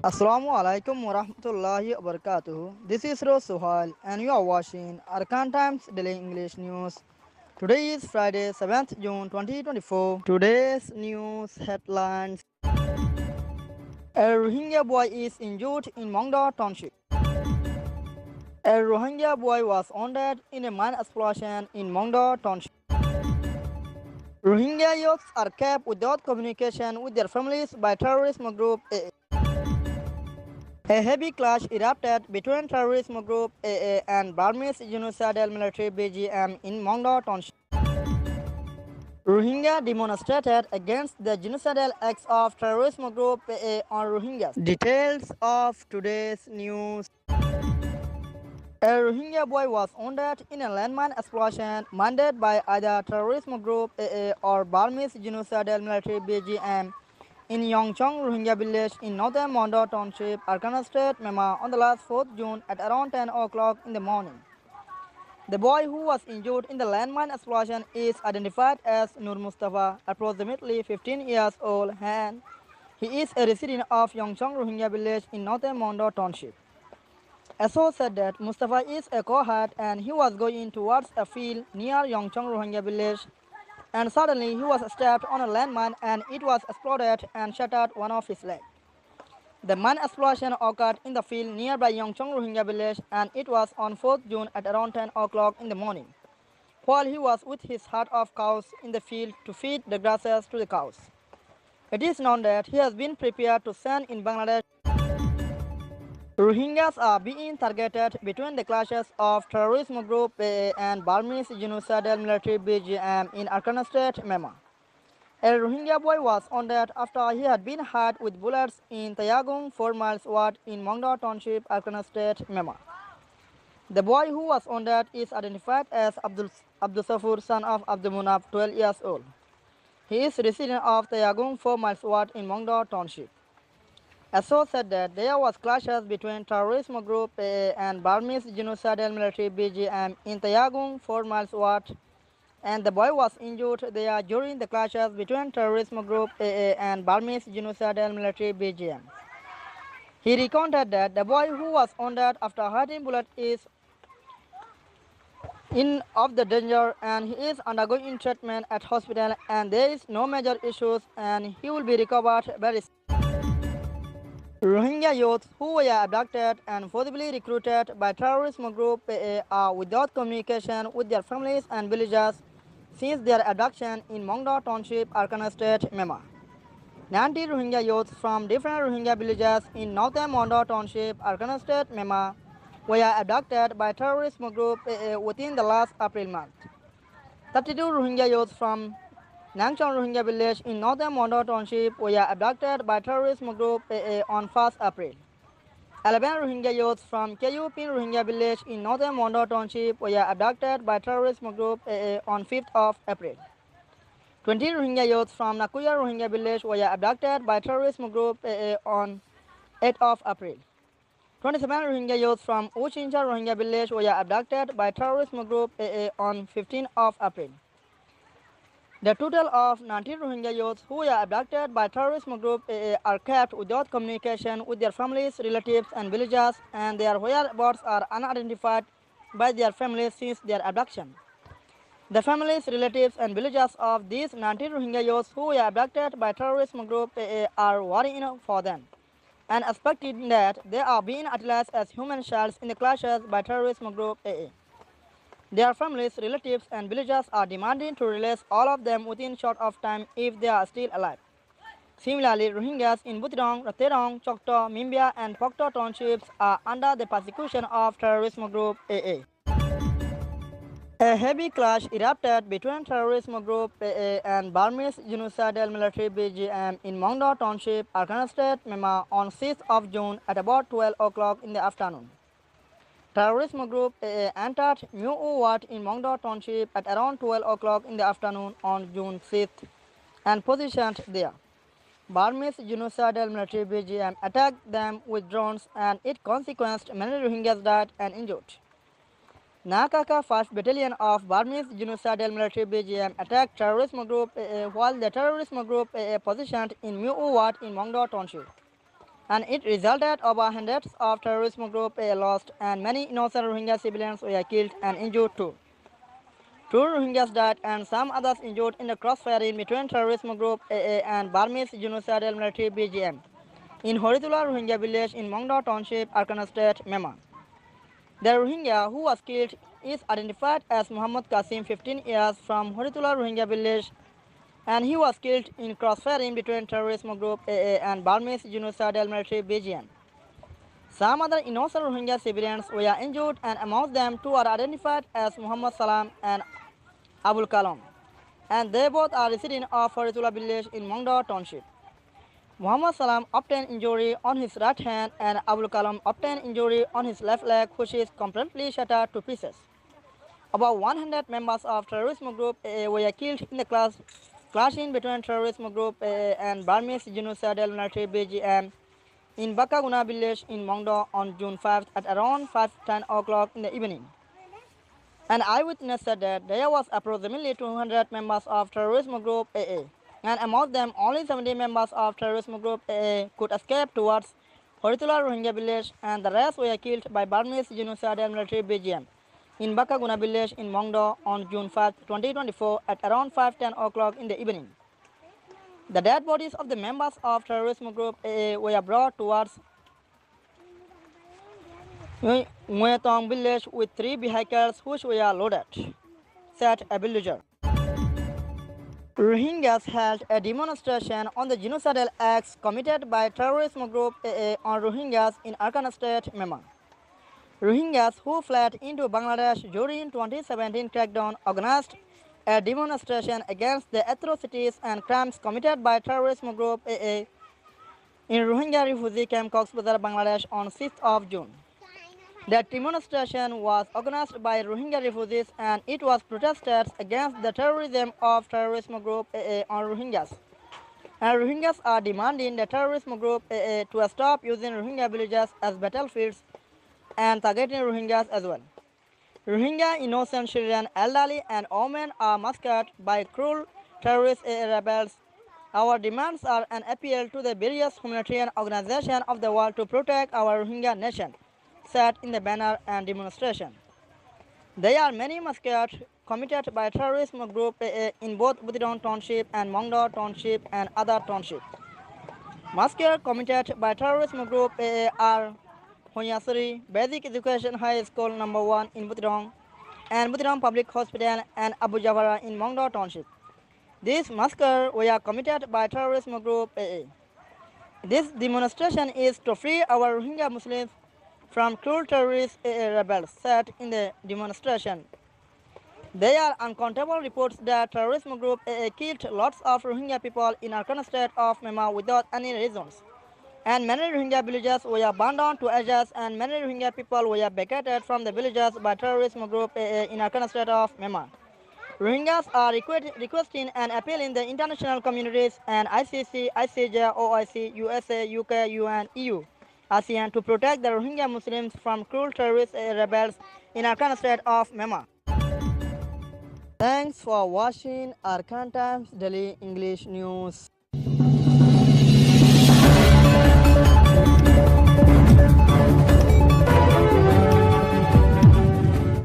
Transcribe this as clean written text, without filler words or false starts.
Assalamu alaikum wa rahmatullahi wa barakatuh. This is Suhail and you are watching Arakan Times Daily English News. Today is Friday, 7th June 2024. Today's news headlines. A Rohingya boy is injured in Mongda Township. A Rohingya boy was wounded in a mine explosion in Mongda Township. Rohingya youths are kept without communication with their families by terrorism group AA. A heavy clash erupted between terrorism group AA and Burmese genocidal military BGM in Mongda Township. Rohingya demonstrated against the genocidal acts of terrorism group AA on Rohingyas. Details of today's news. A Rohingya boy was wounded in a landmine explosion minded by either terrorism group AA or Burmese genocidal military BGM in Yongchong Rohingya village in northern Mongda Township, Arakan State, Myanmar on the last 4th June at around 10 o'clock in the morning. The boy who was injured in the landmine explosion is identified as Nur Mustafa, approximately 15 years old, and he is a resident of Yongchong Rohingya village in northern Mongda Township. A source said that Mustafa is a cohort and he was going towards a field near Yongchong Rohingya village, and suddenly he was stabbed on a landmine and it was exploded and shattered one of his legs. The mine explosion occurred in the field nearby Yongchong Rohingya village and it was on 4th June at around 10 o'clock in the morning, while he was with his herd of cows in the field to feed the grasses to the cows. It is known that he has been prepared to send in Bangladesh. Rohingyas are being targeted between the clashes of terrorism group AA and Burmese genocidal military BGM in Arakan State, Myanmar. A Rohingya boy was wounded after he had been hit with bullets in Tayagung 4 miles ward in Mongda Township, Arakan State, Myanmar. The boy who was wounded is identified as Abdul son of Abdul Munaf, 12 years old. He is resident of Tayagung 4 miles ward in Mongda Township. A source said that there was clashes between terrorism group AA and Burmese genocidal military BGM in Tayagung 4 miles ward, and the boy was injured there during the clashes between terrorism group AA and Burmese genocidal military BGM. He recounted that the boy who was wounded after hitting bullet is in of the danger and he is undergoing treatment at hospital and there is no major issues and he will be recovered very soon. Rohingya youths who were abducted and forcibly recruited by terrorism group AA are without communication with their families and villagers since their abduction in Mongda Township, Arakan State, Myanmar. 90 Rohingya youths from different Rohingya villages in northern Mongda Township, Arakan State, Myanmar were abducted by terrorism group AA within the last April month. 32 Rohingya youths from Nangchong Rohingya village in northern Mongda Township were abducted by terrorism group AA on 1st April. 11 Rohingya youths from Kayupin Rohingya village in northern Mongda Township were abducted by terrorism group AA on 5th of April. 20 Rohingya youths from Nakuya Rohingya village were abducted by terrorism group AA on 8th of April. 27 Rohingya youths from Uchincha Rohingya village were abducted by terrorism group AA on 15th of April. The total of 19 Rohingya youths who were abducted by terrorism group AA are kept without communication with their families, relatives and villagers, and their whereabouts are unidentified by their families since their abduction. The families, relatives and villagers of these 19 Rohingya youths who were abducted by terrorism group AA are worrying for them and expecting that they are being utilized as human shields in the clashes by terrorism group AA. Their families, relatives and villagers are demanding to release all of them within short of time if they are still alive. Similarly, Rohingyas in Butirong, Raterong, Chokto, Mimbia and Pokto townships are under the persecution of terrorism group AA. A heavy clash erupted between terrorism group AA and Burmese genocidal military BGM in Mongda Township, Arakan State, Myanmar on 6th of June at about 12 o'clock in the afternoon. Terrorism group AA entered Mu Ward in Mongda Township at around 12 o'clock in the afternoon on June 6th and positioned there. Burmese genocidal military BGM attacked them with drones and it consequenced many Rohingyas died and injured. Nakaka 1st Battalion of Burmese Genocidal Military BGM attacked terrorism group while the terrorism group positioned in Mu Ward in Mongdo Township. And it resulted over hundreds of terrorism group lost and many innocent Rohingya civilians were killed and injured too. 2 Rohingyas died and some others injured in the crossfiring between terrorism group AA and Burmese Genocidal Military BGM in Horitula Rohingya village in Mongdo Township, Arakan State, Myanmar. The Rohingya who was killed is identified as Muhammad Qasim, 15 years, from Horitula Rohingya village, and he was killed in crossfiring between terrorism group AA and Burmese Genocidal Military BGM. Some other innocent Rohingya civilians were injured, and among them 2 are identified as Muhammad Salam and Abul Kalam, and they both are residents of Horitula village in Mongdo Township. Muhammad Salam obtained injury on his right hand and Abul Kalam obtained injury on his left leg, which is completely shattered to pieces. About 100 members of terrorism group AA were killed in the clashing between terrorism group AA and Burmese Genocidal Military BGM in Bakaguna village in Mongdo on June 5 at around 5:10 o'clock in the evening. An eyewitness said that there was approximately 200 members of terrorism group AA, and among them only 70 members of terrorism group AA could escape towards Horitula Rohingya village, and the rest were killed by Burmese Genocidal Military BGM in Bakaguna village in Mongdo on June 5, 2024 at around 5:10 o'clock in the evening. The dead bodies of the members of terrorism group AA were brought towards Muetong village with 3 vehicles which were loaded, said a villager. Rohingyas held a demonstration on the genocidal acts committed by terrorism group AA on Rohingyas in Arakan State, Myanmar. Rohingyas who fled into Bangladesh during 2017 crackdown organized a demonstration against the atrocities and crimes committed by terrorism group AA in Rohingya refugee camp Cox's Bazar, Bangladesh on 6th of June. The demonstration was organized by Rohingya refugees, and it was protested against the terrorism of terrorism group AA on Rohingyas. And Rohingyas are demanding the terrorism group AA to stop using Rohingya villages as battlefields and targeting Rohingyas as well. Rohingya innocent children, elderly and women are massacred by cruel terrorist AA rebels. Our demands are an appeal to the various humanitarian organizations of the world to protect our Rohingya nation, said in the banner and demonstration. There are many massacres committed by terrorism group AA in both Butidong Township and Mongdo Township and other townships. Massacres committed by terrorism group AA are Honyasuri Basic Education High School number 1 in Butidong and Butidong Public Hospital and Abu Javara in Mongdo Township. These massacres were committed by terrorism group AA. This demonstration is to free our Rohingya Muslims from cruel terrorist AA rebels, said in the demonstration. There are uncountable reports that terrorism group AA killed lots of Rohingya people in Arakan state of Myanmar without any reasons. And many Rohingya villages were burned down to ashes, and many Rohingya people were vacated from the villages by terrorism group AA in Arakan state of Myanmar. Rohingyas are requesting and appealing the international communities and ICC, ICJ, OIC, USA, UK, UN, EU, ASEAN to protect the Rohingya Muslims from cruel terrorist rebels in Arakan state of Myanmar. Thanks for watching Arakan Times Daily English News.